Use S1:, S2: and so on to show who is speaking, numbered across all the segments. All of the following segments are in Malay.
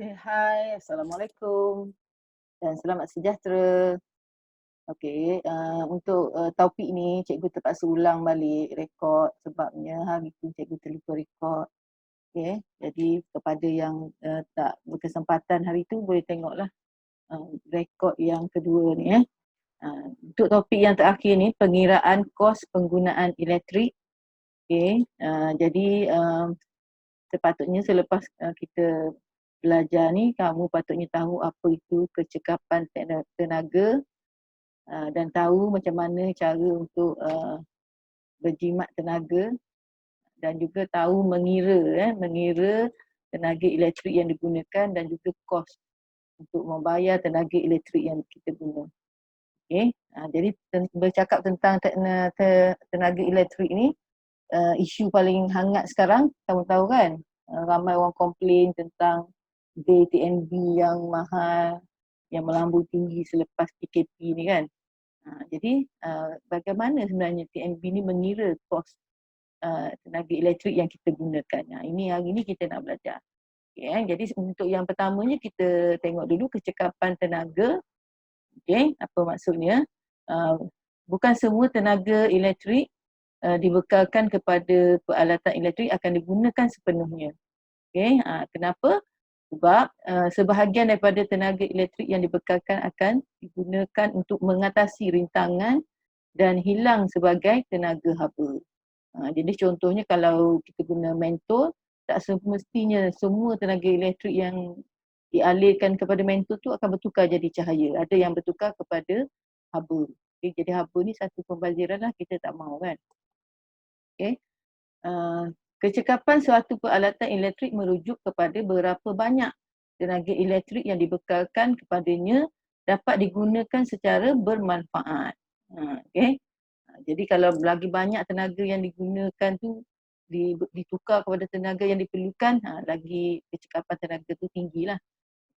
S1: Okey, hai, Assalamualaikum dan selamat sejahtera. Okey, untuk, topik ni cikgu terpaksa ulang balik rekod sebabnya hari tu cikgu terlupa rekod. Okey, jadi kepada yang, tak berkesempatan hari tu boleh tengoklah, rekod yang kedua ni, eh. Untuk topik yang terakhir ni, pengiraan kos penggunaan elektrik. Okey, jadi, sepatutnya selepas, kita belajar ni, kamu patutnya tahu apa itu kecekapan tenaga, dan tahu macam mana cara untuk, berjimat tenaga dan juga tahu mengira tenaga elektrik yang digunakan dan juga kos untuk membayar tenaga elektrik yang kita guna. Okey, jadi bercakap tentang tenaga elektrik ni, isu paling hangat sekarang, kamu tahu kan? Ramai orang komplain tentang bil TNB yang mahal, yang melambung tinggi selepas PKP ni kan. Jadi bagaimana sebenarnya TNB ni mengira kos tenaga elektrik yang kita gunakan. Ini hari ni kita nak belajar. Okay, jadi untuk yang pertamanya kita tengok dulu kecekapan tenaga. Okay, apa maksudnya? Uh, Bukan semua tenaga elektrik dibekalkan kepada peralatan elektrik akan digunakan sepenuhnya. Okay, kenapa? Sebab sebahagian daripada tenaga elektrik yang dibekalkan akan digunakan untuk mengatasi rintangan dan hilang sebagai tenaga haba. Jadi contohnya kalau kita guna mentol, tak semestinya semua tenaga elektrik yang dialirkan kepada mentol tu akan bertukar jadi cahaya. Ada yang bertukar kepada haba. Okay, jadi haba ni satu pembaziran lah, kita tak mahu kan. Okay. Kecekapan suatu peralatan elektrik merujuk kepada berapa banyak tenaga elektrik yang dibekalkan kepadanya dapat digunakan secara bermanfaat. Okay. Jadi kalau lagi banyak tenaga yang digunakan tu ditukar kepada tenaga yang diperlukan, lagi kecekapan tenaga tu tinggilah.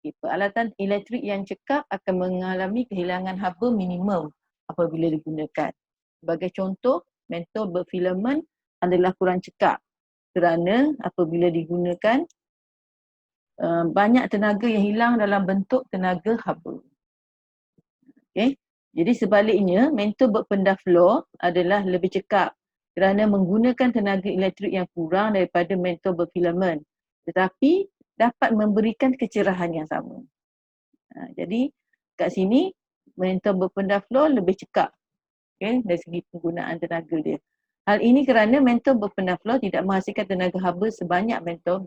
S1: Okay. Peralatan elektrik yang cekap akan mengalami kehilangan haba minimum apabila digunakan. Sebagai contoh, mentol berfilamen adalah kurang cekap kerana apabila digunakan banyak tenaga yang hilang dalam bentuk tenaga haba. Okay. Jadi sebaliknya, mentol berpendah fluor adalah lebih cekap kerana menggunakan tenaga elektrik yang kurang daripada mentol berfilamen, tetapi dapat memberikan kecerahan yang sama. Jadi kat sini mentol berpendah fluor lebih cekap, okay, dari segi penggunaan tenaga dia. Hal ini kerana mentol berpendah fluor tidak menghasilkan tenaga haba sebanyak mentol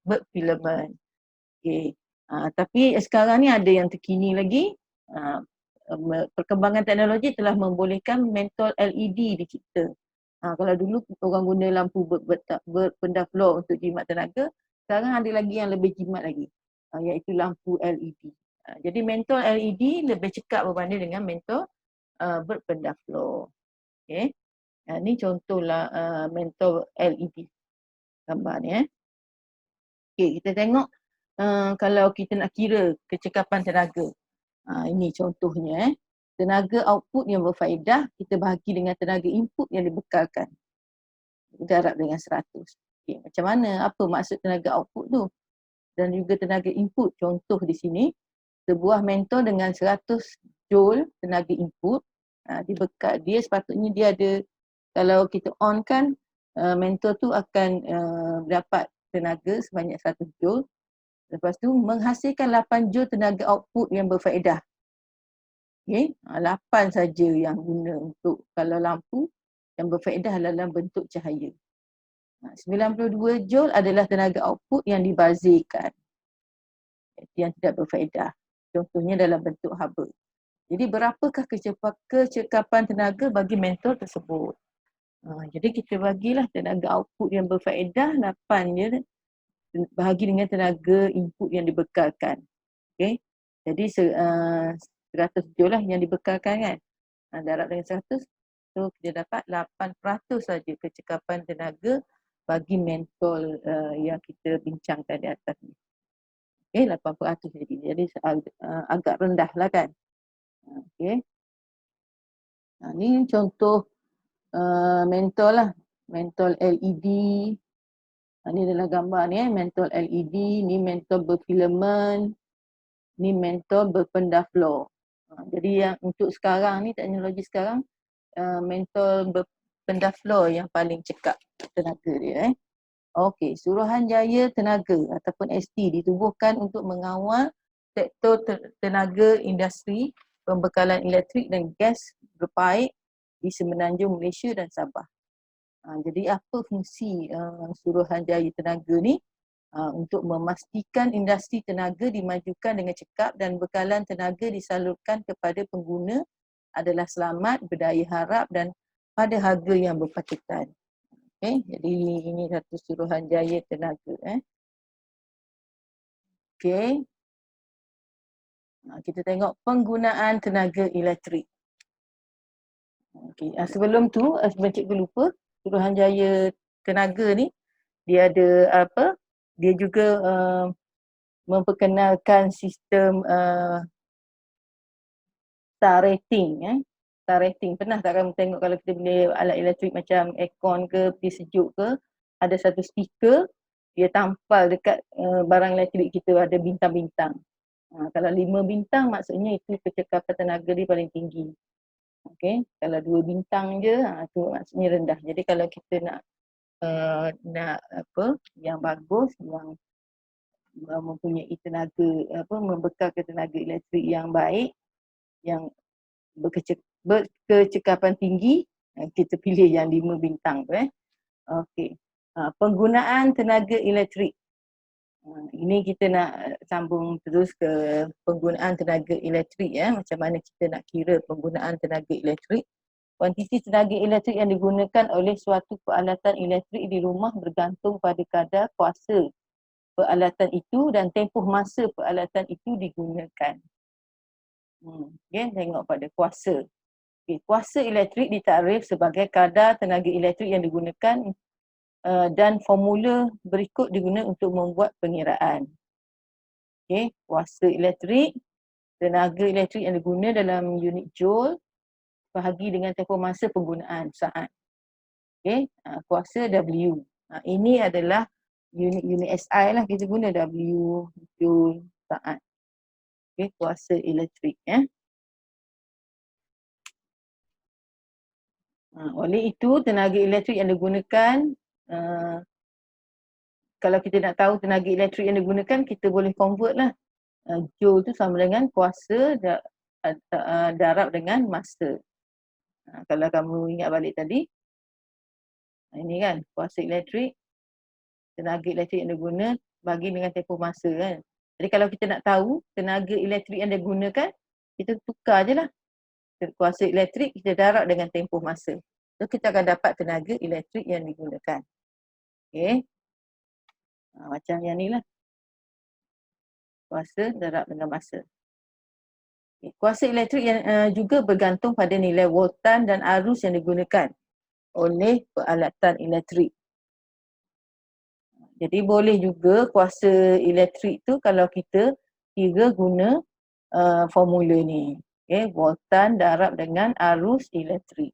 S1: berfilamen. Okay. Tapi sekarang ni ada yang terkini lagi. Perkembangan teknologi telah membolehkan mentol LED dicipta. Kalau dulu orang guna lampu berpendah fluor untuk jimat tenaga, sekarang ada lagi yang lebih jimat lagi, iaitu lampu LED. Jadi mentol LED lebih cekap berbanding dengan mentol berpendah fluor. Okay. Ini contohlah mentol LED gambar ni. Okay, kita tengok kalau kita nak kira kecekapan tenaga. Ini contohnya. Tenaga output yang berfaedah kita bahagi dengan tenaga input yang dibekalkan. Darab dengan 100. Okay, macam mana? Apa maksud tenaga output tu? Dan juga tenaga input. Contoh di sini, sebuah mentol dengan 100 joule tenaga input, dia sepatutnya dia ada, kalau kita on kan, mentol tu akan dapat tenaga sebanyak 100 joule. Lepas tu menghasilkan 8 joule tenaga output yang berfaedah. Okay, 8 saja yang guna untuk kalau lampu yang berfaedah dalam bentuk cahaya. 92 joule adalah tenaga output yang dibazirkan, yang tidak berfaedah. Contohnya dalam bentuk haba. Jadi berapakah kecekapan tenaga bagi mentol tersebut? Jadi kita bagilah tenaga output yang berfaedah 8 je bahagi dengan tenaga input yang dibekalkan. Okay. Jadi 100 joule lah yang dibekalkan kan. Darab dengan 100, so kita dapat 8% saja kecekapan tenaga bagi mentol yang kita bincangkan di atas ni. Okay, 8% jadi agak rendah lah kan. Okay. Ni contoh mentol lah. Mentol LED Ni adalah gambar ni mentol LED, ni mentol berfilamen, ni mentol berpendaflor. Jadi yang untuk sekarang ni, teknologi sekarang, mentol berpendaflor yang paling cekap tenaga dia. Okey, Suruhanjaya Tenaga ataupun ST ditubuhkan untuk mengawal sektor tenaga industri, pembekalan elektrik dan gas berpaip di Semenanjung Malaysia dan Sabah. Jadi apa fungsi Suruhanjaya Tenaga ni? Untuk memastikan industri tenaga dimajukan dengan cekap dan bekalan tenaga disalurkan kepada pengguna adalah selamat, berdaya harap dan pada harga yang berpatutan. Jadi ini satu Suruhanjaya Tenaga. Kita tengok penggunaan tenaga elektrik. Sebelum tu, sebelum cikgu lupa, Suruhanjaya Tenaga ni dia ada apa? Dia juga memperkenalkan sistem star rating. Star rating. Pernah tak kamu tengok kalau kita beli alat elektrik macam aircon ke, peti sejuk ke, ada satu stiker dia tampal dekat barang elektrik kita ada bintang-bintang. Kalau 5 bintang maksudnya itu kecekapan tenaga dia paling tinggi. Kalau 2 bintang je, tu maksudnya rendah. Jadi kalau kita nak apa yang bagus, yang mempunyai tenaga membekalkan tenaga elektrik yang baik, yang berkecekapan tinggi, kita pilih yang 5 bintang tu. Penggunaan tenaga elektrik. Ini kita nak sambung terus ke penggunaan tenaga elektrik. Macam mana kita nak kira penggunaan tenaga elektrik. Kuantiti tenaga elektrik yang digunakan oleh suatu peralatan elektrik di rumah bergantung pada kadar kuasa peralatan itu dan tempoh masa peralatan itu digunakan. Tengok pada kuasa. Kuasa elektrik ditarif sebagai kadar tenaga elektrik yang digunakan dan formula berikut digunakan untuk membuat pengiraan. Kuasa elektrik, tenaga elektrik yang digunakan dalam unit joule bahagi dengan tempoh masa penggunaan saat. Kuasa W. Ini adalah unit SI lah, kita guna W, joule, saat. Kuasa elektrik. Oleh itu, tenaga elektrik yang digunakan, kalau kita nak tahu tenaga elektrik yang digunakan, kita boleh convert lah. Joule tu sama dengan kuasa darab dengan masa. Kalau kamu ingat balik tadi, ini kan kuasa elektrik, tenaga elektrik yang diguna bagi dengan tempoh masa kan. Jadi kalau kita nak tahu tenaga elektrik yang digunakan, kita tukar je lah. Kuasa elektrik kita darab dengan tempoh masa. So kita akan dapat tenaga elektrik yang digunakan. Macam yang ni lah. Kuasa darab dengan masa. Kuasa elektrik yang juga bergantung pada nilai voltan dan arus yang digunakan oleh peralatan elektrik. Jadi boleh juga kuasa elektrik tu kalau kita kira guna formula ni. Voltan darab dengan arus elektrik.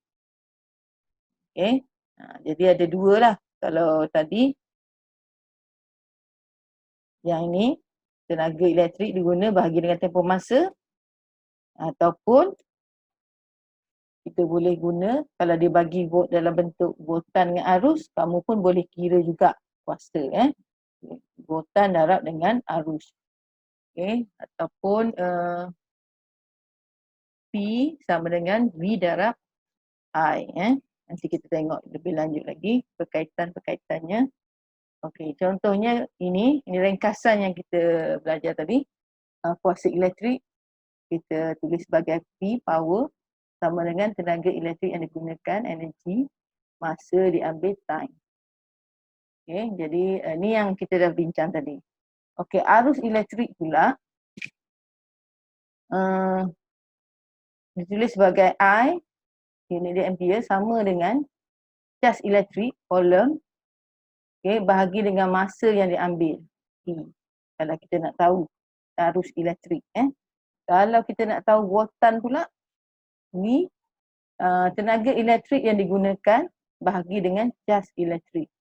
S1: Jadi ada dua lah. Kalau tadi yang ini tenaga elektrik diguna bahagi dengan tempoh masa, ataupun kita boleh guna kalau dia bagi dalam bentuk voltan dengan arus, kamu pun boleh kira juga kuasa. Voltan darab dengan arus. Ataupun P sama dengan V darab I. Nanti kita tengok lebih lanjut lagi perkaitan-perkaitannya. Contohnya ini ringkasan yang kita belajar tadi. Kuasa elektrik kita tulis sebagai P, power, sama dengan tenaga elektrik yang digunakan, energi, masa diambil, time. Jadi ni yang kita dah bincang tadi. Arus elektrik pula ditulis sebagai I, unit dia ampere, sama dengan cas elektrik, coulomb, bahagi dengan masa yang diambil, T. Kalau kita nak tahu arus elektrik. Kalau kita nak tahu voltan pula, V, tenaga elektrik yang digunakan bahagi dengan cas elektrik.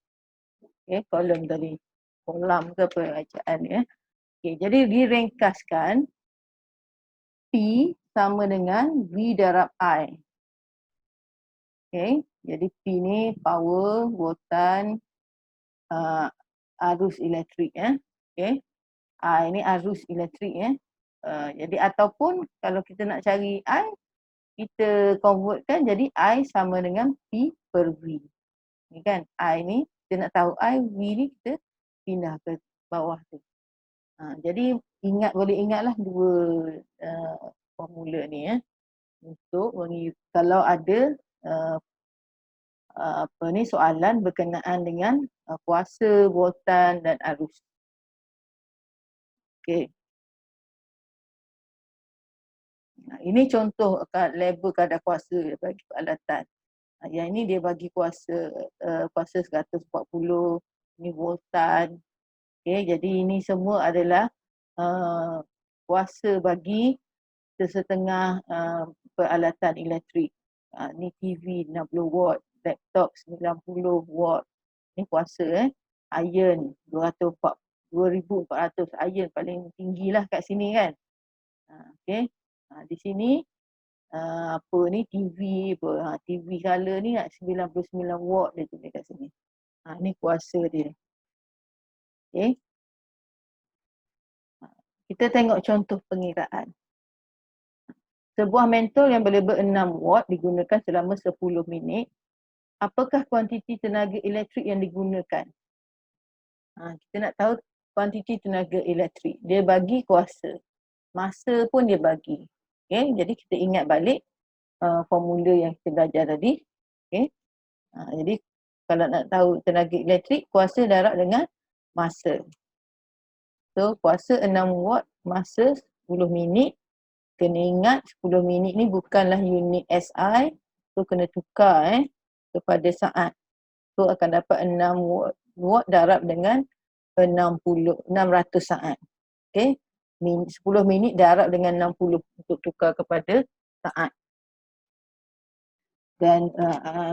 S1: Okay, kolom tadi. Kolam ke apa ejaan ya. Okay, jadi diringkaskan P sama dengan V darab I. Okay, jadi P ni power, voltan, arus elektrik ya. Okay, I ni arus elektrik ya. Jadi ataupun kalau kita nak cari I, kita convertkan jadi I sama dengan P per V. Ni kan, I ni kita nak tahu I, V ni kita pindah ke bawah tu. Jadi boleh ingatlah dua formula ni ya. Untuk kalau ada soalan berkenaan dengan kuasa, voltan dan arus. Okey. Ini contoh label kadar kuasa bagi peralatan. Yang ini dia bagi kuasa 140, ini voltan. Okey, jadi ini semua adalah kuasa bagi sesetengah peralatan elektrik. Ni TV 60 watt, laptop 90 watt. Ni kuasa iron 2400 iron paling tinggilah kat sini kan. Okey. Di sini ni TV apa? TV color ni 99 watt dia tulis kat sini. Ni kuasa dia. Okey. Kita tengok contoh pengiraan. Sebuah mentol yang berlabel 6 watt digunakan selama 10 minit. Apakah kuantiti tenaga elektrik yang digunakan? Kita nak tahu kuantiti tenaga elektrik. Dia bagi kuasa. Masa pun dia bagi. Okay? Jadi kita ingat balik formula yang kita belajar tadi. Okay? Jadi kalau nak tahu tenaga elektrik, kuasa darab dengan masa. So kuasa 6 watt, masa 10 minit. Kena ingat 10 minit ni bukanlah unit SI. So kena tukar kepada saat. So akan dapat 6 watt darab dengan 600 saat. Okay. 10 minit darab dengan 60 untuk tukar kepada saat. Dan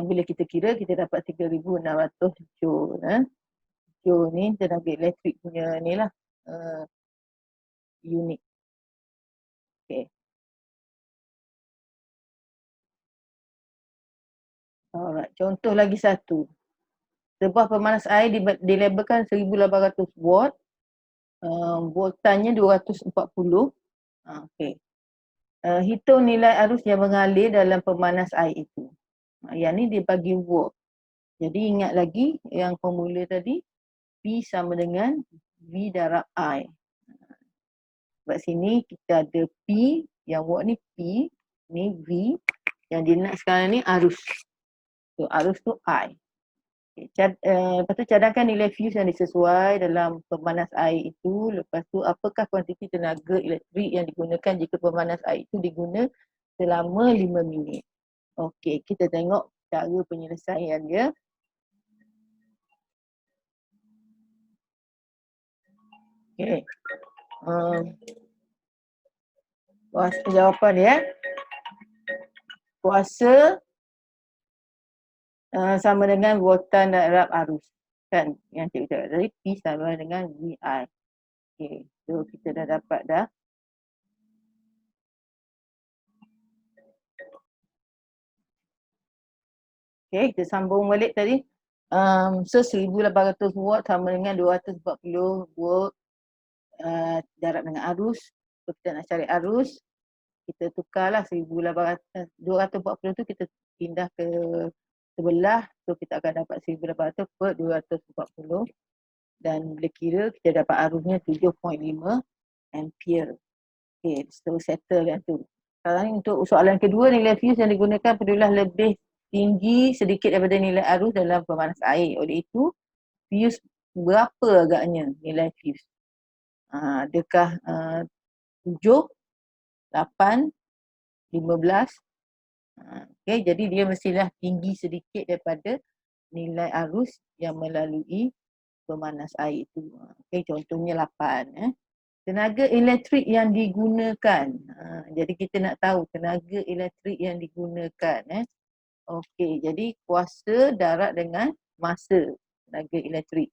S1: bila kita kira, kita dapat 3,600 joule. Joule ni tenaga elektrik punya ni lah unit. Okay. Alright, contoh lagi satu. Sebuah pemanas air dilabelkan 1,800 watt. Voltannya 240. Okay. Hitung nilai arus yang mengalir dalam pemanas air itu. Yang ni dia bagi watt. Jadi ingat lagi yang formula tadi, P sama dengan V darab I. Sebab sini kita ada P, yang watt ni P, ni V. Yang dia nak sekarang ni arus. So arus tu I. Lepas tu cadangkan nilai fuse yang disesuai dalam pemanas air itu. Lepas tu apakah kuantiti tenaga elektrik yang digunakan jika pemanas air itu diguna selama 5 minit. Okey, kita tengok cara penyelesaian dia. Okey. Kuasa jawapan dia. Kuasa sama dengan voltan darab arus. Kan yang cikgu cakap tadi, P sama dengan VI. Okey, so kita dah dapat dah. Okey, kita sambung balik tadi. So 1,800 watt sama dengan 240 volt darab dengan arus. So kita nak cari arus, kita tukarlah 1,800, 240 tu kita pindah ke sebelah. So kita akan dapat 1,800 per 240. Dan bila kira kita dapat arusnya 7.5 ampere. Okay, so settle yang tu. Sekarang untuk soalan kedua, nilai fuse yang digunakan perlulah lebih tinggi sedikit daripada nilai arus dalam pemanas air. Oleh itu, fuse berapa agaknya nilai fuse? Adakah 7, 8, 15? Okay, jadi dia mestilah tinggi sedikit daripada nilai arus yang melalui pemanas air itu. Okay, contohnya 8. Tenaga elektrik yang digunakan. Jadi kita nak tahu tenaga elektrik yang digunakan. Okey, jadi kuasa darab dengan masa tenaga elektrik.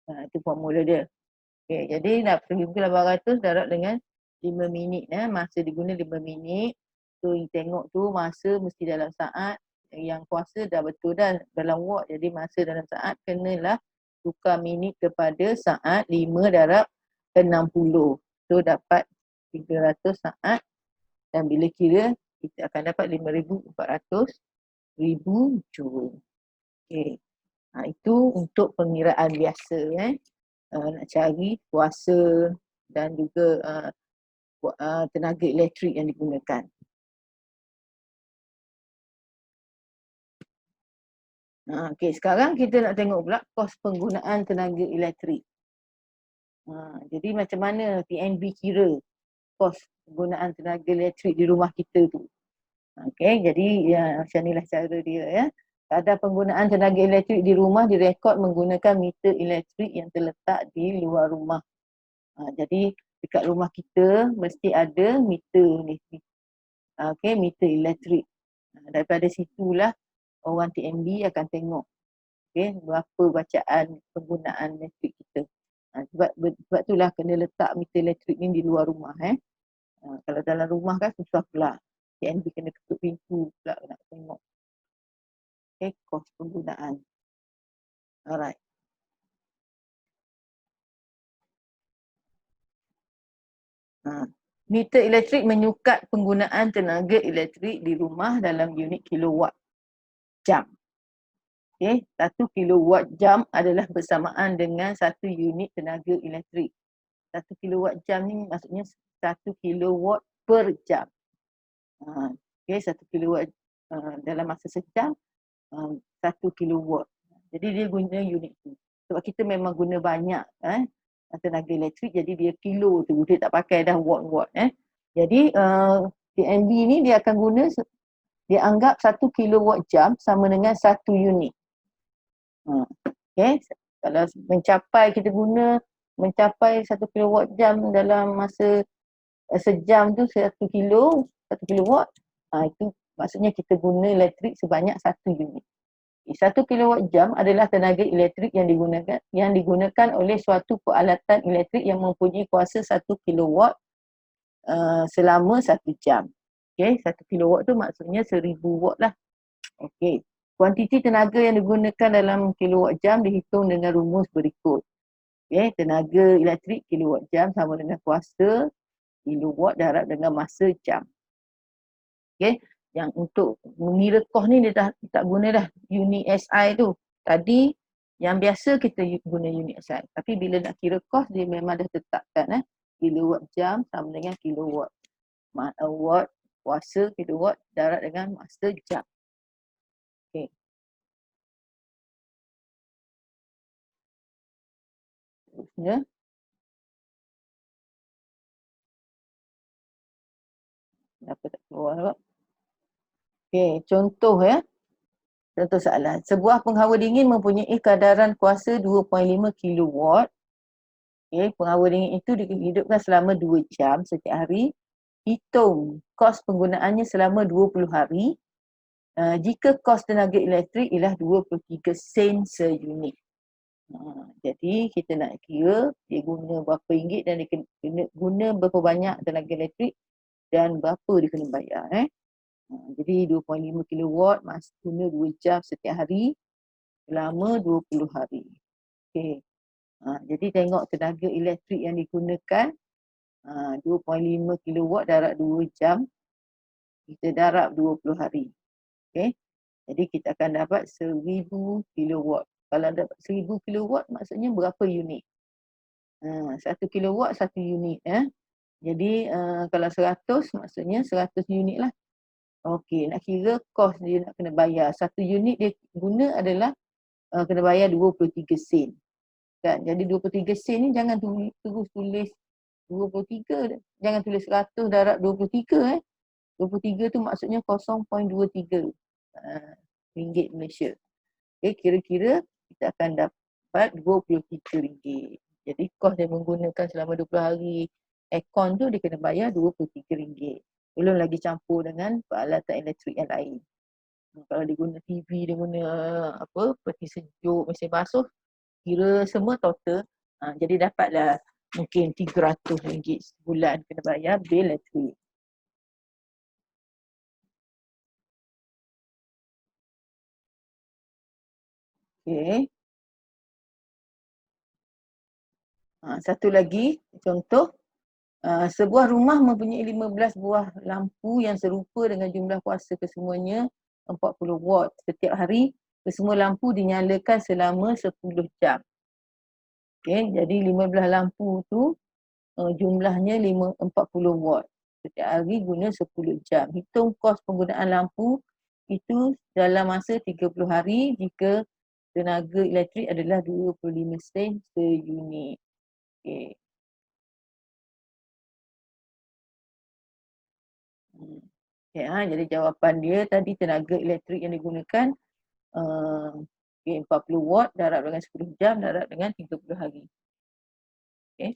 S1: Itu formula dia. Okay, jadi nak 1,800 darab dengan 5 minit. Masa diguna 5 minit. So tengok tu masa mesti dalam saat. Yang kuasa dah betul dah dalam watt. Jadi masa dalam saat kenalah tukar minit kepada saat 5 darab 60. So dapat 300 saat. Dan bila kira kita akan dapat 5,400 joule. Okay. Itu untuk pengiraan biasa. Nak cari kuasa dan juga tenaga elektrik yang digunakan. Okay, sekarang kita nak tengok pula kos penggunaan tenaga elektrik. Jadi macam mana TNB kira kos penggunaan tenaga elektrik di rumah kita tu. Okay, jadi macam inilah cara dia ya. Kadar penggunaan tenaga elektrik di rumah direkod menggunakan meter elektrik yang terletak di luar rumah. Jadi dekat rumah kita mesti ada meter ni. Okay, meter elektrik. Daripada situlah orang TNB akan tengok berapa bacaan penggunaan elektrik kita. Sebab itulah kena letak meter elektrik ni di luar rumah. Kalau dalam rumah kan susah pula. TNB kena tutup pintu pula nak tengok. Kos penggunaan. Alright. Meter elektrik menyukat penggunaan tenaga elektrik di rumah dalam unit kilowatt jam. 1 kilowatt jam adalah bersamaan dengan 1 unit tenaga elektrik. 1 kilowatt jam ni maksudnya 1 kilowatt per jam. 1 kilowatt dalam masa sejam 1 kilowatt. Jadi dia guna unit tu. Sebab kita memang guna banyak tenaga elektrik, jadi dia kilo tu, dia tak pakai dah watt-watt. Jadi TNB ni dia akan guna, dia anggap 1 kilowatt jam sama dengan 1 unit. Kalau kita guna mencapai 1 kilowatt jam dalam masa sejam tu 1 kilowatt, itu maksudnya kita guna elektrik sebanyak 1 unit. 1 kilowatt jam adalah tenaga elektrik yang digunakan oleh suatu peralatan elektrik yang mempunyai kuasa 1 kilowatt selama 1 jam. 1 kilowatt tu maksudnya 1000 watt lah. Kuantiti tenaga yang digunakan dalam kilowatt jam dihitung dengan rumus berikut. Tenaga elektrik kilowatt jam sama dengan kuasa kilowatt darab dengan masa jam. Yang untuk mengira kos ni dia tak guna dah unit SI tu. Tadi yang biasa kita guna unit SI. Tapi bila nak kira kos dia memang dah tetapkan kilowatt jam sama dengan kilowatt. Watt kuasa kilowatt darab dengan masa jam. Terusnya kenapa tak keluar tak? Contoh Contoh soalan. Sebuah penghawa dingin mempunyai kadaran kuasa 2.5 kilowatt. Penghawa dingin itu dihidupkan selama 2 jam setiap hari. Hitung kos penggunaannya selama 20 hari. Jika kos tenaga elektrik ialah 23 sen seunit. Jadi kita nak kira dia guna berapa ringgit dan dia kena guna berapa banyak tenaga elektrik dan berapa dia kena bayar. Jadi 2.5 kilowatt guna 2 jam setiap hari selama 20 hari. Jadi tengok tenaga elektrik yang digunakan 2.5 kilowatt darab 2 jam, kita darab 20 hari. Jadi kita akan dapat 1000 kilowatt. Kalau dapat 1000 kilowatt maksudnya berapa unit? 1 kilowatt 1 unit. Jadi kalau 100 maksudnya 100 unit lah. Nak kira kos dia nak kena bayar. 1 unit dia guna adalah kena bayar 23 sen. Kan? Jadi 23 sen ni jangan terus tulis 23. Jangan tulis 100 darab 23. 23 tu maksudnya 0.23 ringgit Malaysia. Kira-kira kita akan dapat 23 ringgit. Jadi kos dia menggunakan selama 20 hari aircon tu dia kena bayar 23 ringgit. Belum lagi campur dengan peralatan elektrik yang lain. Kalau dia guna TV, dia guna peti sejuk, mesin basuh, kira semua total. Jadi dapatlah mungkin RM300 sebulan kena bayar bil elektrik. Okey. Satu lagi contoh, sebuah rumah mempunyai 15 buah lampu yang serupa dengan jumlah kuasa kesemuanya 40 watt setiap hari. Kesemua lampu dinyalakan selama 10 jam. Okey, jadi 15 lampu tu jumlahnya 40 watt. Setiap hari guna 10 jam. Hitung kos penggunaan lampu itu dalam masa 30 hari jika tenaga elektrik adalah 25 sen seunit. Okey. Okay, jadi jawapan dia tadi tenaga elektrik yang digunakan okay, 40 watt darab dengan 10 jam darab dengan 30 hari. Okay.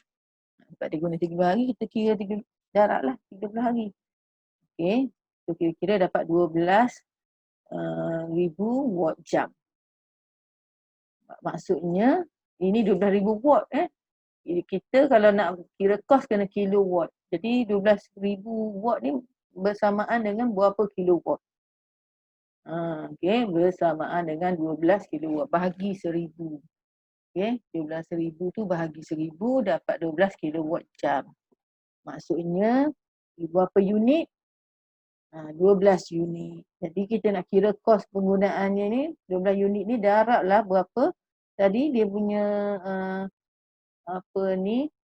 S1: Sebab dia guna 30 hari, kita kira darab lah 30 hari. Okay. So kira-kira dapat 12,000 watt jam. Maksudnya ini 12,000 watt kita kalau nak kira kos kena kilowatt. Jadi 12,000 watt ni bersamaan dengan berapa kilowatt. Okey, bersamaan dengan 12 kilowatt bahagi 1000. Okey, 12,000 tu bahagi 1000 dapat 12 kilowatt jam. Maksudnya berapa unit? 12 unit. Jadi kita nak kira kos penggunaannya ni 12 unit ni darablah berapa? Tadi dia punya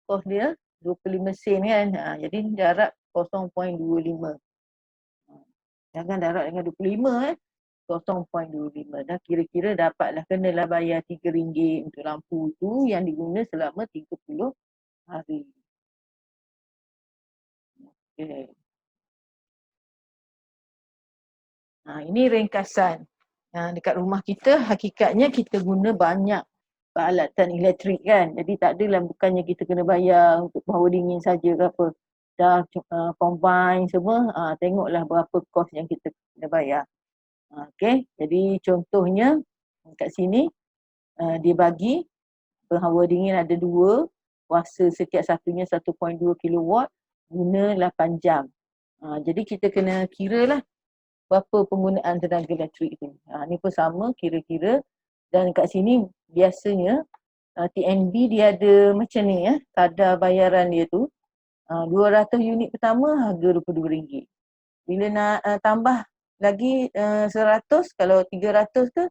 S1: kos dia 25 sen kan. Jadi darab 0.25. Jangan darab dengan 25 0.25. Dah kira-kira dapatlah kenalah bayar RM3 untuk lampu tu yang diguna selama 30 hari. Okay. Ini ringkasan. Dekat rumah kita hakikatnya kita guna banyak peralatan elektrik kan. Jadi tak adalah bukannya kita kena bayar untuk power dingin saja ke apa. Dah combine semua, tengoklah berapa kos yang kita kena bayar. Okey, jadi contohnya kat sini dia bagi penghawa dingin ada 2, kuasa setiap satunya 1.2 kilowatt, guna 8 jam. Jadi kita kena kira lah berapa penggunaan tenaga elektrik tu. Ni pun sama kira-kira, dan kat sini biasanya TNB dia ada macam ni kadar bayaran dia tu 200 unit pertama harga RM22. Bila nak tambah lagi 100, kalau 300 ke,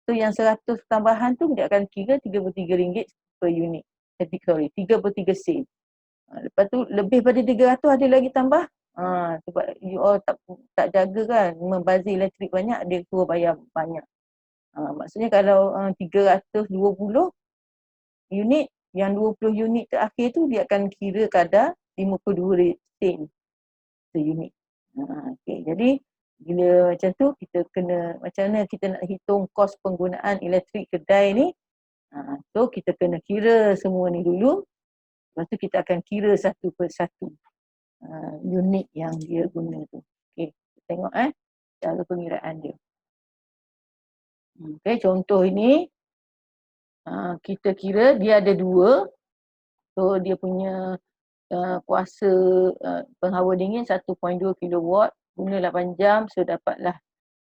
S1: tu yang 100 tambahan tu dia akan kira RM33 per unit. 33 sen. Lepas tu lebih pada 300 ada lagi tambah. Sebab you all tak jaga kan, membazir elektrik banyak, dia suruh bayar banyak. Maksudnya kalau 320 unit, yang 20 unit terakhir tu dia akan kira kadar 52 sen per unit. Okay. Jadi bila macam tu kita kena, macam mana kita nak hitung kos penggunaan elektrik kedai ni. So kita kena kira semua ni dulu. Lepas tu kita akan kira satu persatu unit yang dia guna tu. Okay, tengok cara pengiraan dia. Okay, contoh ini kita kira dia ada 2. So dia punya kuasa penghawa dingin 1.2 kilowatt, guna 8 jam, so dapatlah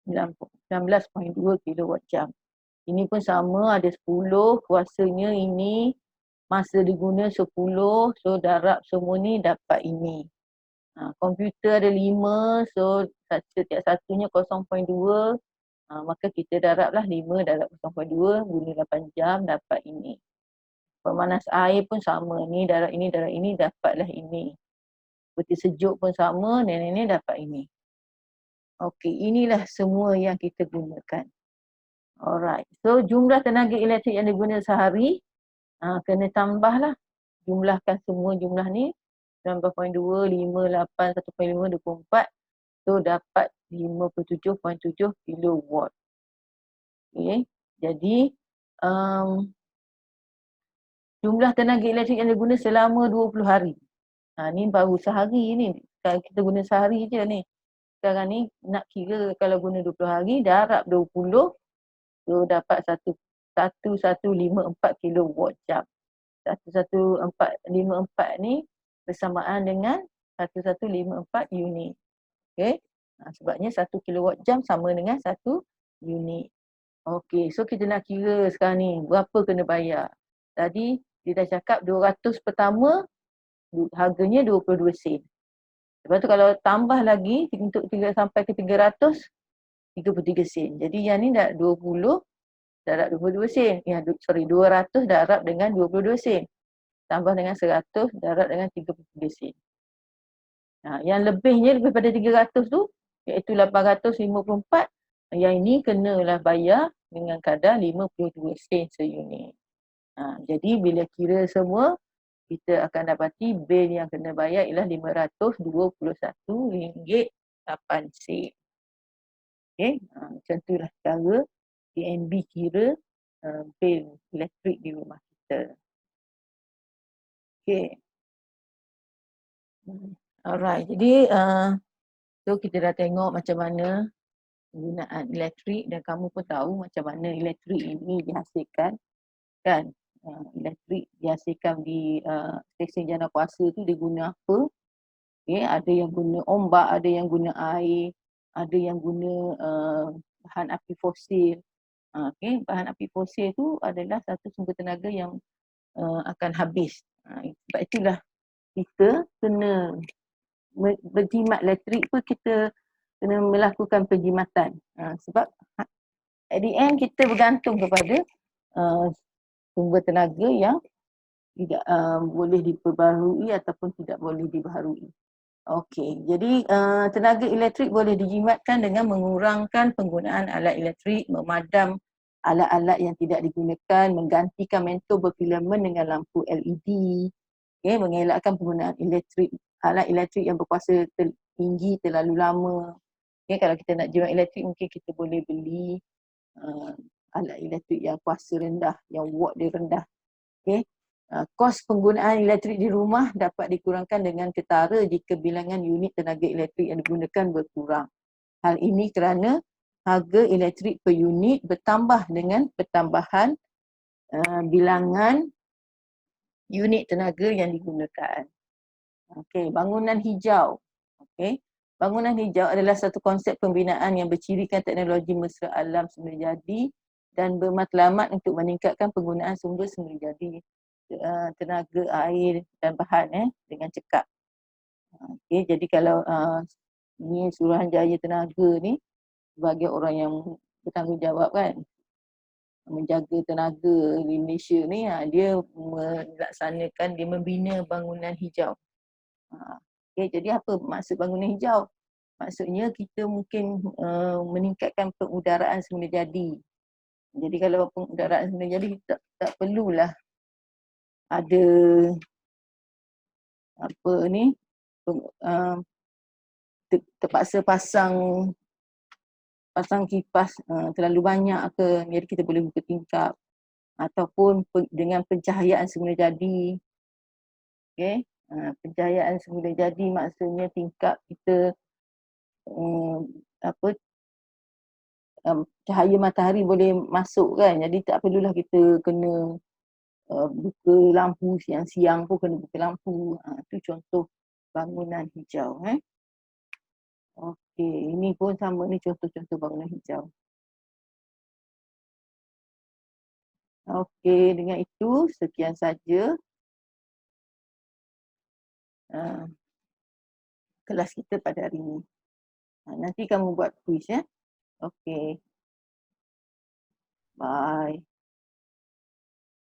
S1: 19.2 kilowatt jam. Ini pun sama, ada 10, kuasanya ini, masa diguna 10, so darab semua ni dapat ini. Komputer ada 5, so setiap satunya 0.2, maka kita darablah 5 darab 0.2, guna 8 jam, dapat ini. Pemanas air pun sama, ni darab ini, dapatlah ini. Peti sejuk pun sama, ni dapat ini. Okey, inilah semua yang kita gunakan. Alright, so jumlah tenaga elektrik yang digunakan sehari, kena tambahlah. Jumlahkan semua jumlah ni, 19.2, 5, 8, 1.5, 24. So dapat 57.7 kilowatt. Okay, jadi jumlah tenaga elektrik yang diguna selama 20 hari. Ni baru sehari ni. Kalau kita guna sehari je ni. Sekarang ni nak kira kalau guna 20 hari, darab 20. So dapat 1154 kilowatt jam. 1154 ni bersamaan dengan 1154 unit. Okey. Sebabnya 1 kilowatt jam sama dengan 1 unit. Okey, so kita nak kira sekarang ni berapa kena bayar. Tadi dia dah cakap 200 pertama harganya 22 sen. Lepas tu kalau tambah lagi untuk sampai ke 300, 33 sen. Jadi yang ni dah 20 darab 22 sen. 200 darab dengan 22 sen. Tambah dengan 100 darab dengan 33 sen. Yang lebihnya lebih pada 300 tu iaitu 854, yang ini kenalah bayar dengan kadar 52 sen seunit. Jadi bila kira semua, kita akan dapati bil yang kena bayar ialah RM521.08. Okey, macam itulah cara DNB kira bil elektrik di rumah kita. Okey. Alright, jadi so kita dah tengok macam mana penggunaan elektrik dan kamu pun tahu macam mana elektrik ini dihasilkan, kan? Elektrik dihasilkan di stesen jana kuasa tu dia guna apa? Okay, ada yang guna ombak, ada yang guna air, ada yang guna bahan api fosil. Okay, bahan api fosil tu adalah satu sumber tenaga yang akan habis. Sebab itulah kita kena berjimat elektrik pun kita kena melakukan penjimatan. Sebab at the end kita bergantung kepada sumber tenaga yang tidak boleh diperbaharui ataupun tidak boleh dibaharui. Okey, jadi tenaga elektrik boleh dijimatkan dengan mengurangkan penggunaan alat elektrik, memadam alat-alat yang tidak digunakan, menggantikan mentol berfilamen dengan lampu LED, okay, mengelakkan penggunaan alat elektrik yang berkuasa tinggi terlalu lama. Okay, kalau kita nak jimat elektrik mungkin kita boleh beli alat elektrik yang kuasa rendah, yang watt dia rendah. Okay. Kos penggunaan elektrik di rumah dapat dikurangkan dengan ketara jika bilangan unit tenaga elektrik yang digunakan berkurang. Hal ini kerana harga elektrik per unit bertambah dengan pertambahan bilangan unit tenaga yang digunakan. Okey, bangunan hijau. Okey. Bangunan hijau adalah satu konsep pembinaan yang bercirikan teknologi mesra alam semula jadi dan bermatlamat untuk meningkatkan penggunaan sumber semula jadi, tenaga, air dan bahan dengan cekap. Okey, jadi kalau ni Suruhanjaya Tenaga ni sebagai orang yang bertanggungjawab kan menjaga tenaga di Malaysia ni, dia melaksanakan, dia membina bangunan hijau. Okay, jadi apa maksud bangunan hijau? Maksudnya kita mungkin meningkatkan pengudaraan semula jadi. Jadi kalau pengudaraan semula jadi tak perlulah ada apa ni terpaksa pasang kipas terlalu banyak ke, jadi kita boleh buka tingkap ataupun dengan pencahayaan semula jadi. Okey, pencahayaan semula jadi maksudnya tingkap kita cahaya matahari boleh masuk kan, jadi tak perlulah kita kena buka lampu siang-siang pun kena buka lampu. Itu contoh bangunan hijau. Okey, ini pun sama ni contoh-contoh bangunan hijau. Okey, dengan itu sekian saja kelas kita pada hari ini. Nanti kamu buat kuis ya. Okey. Bye.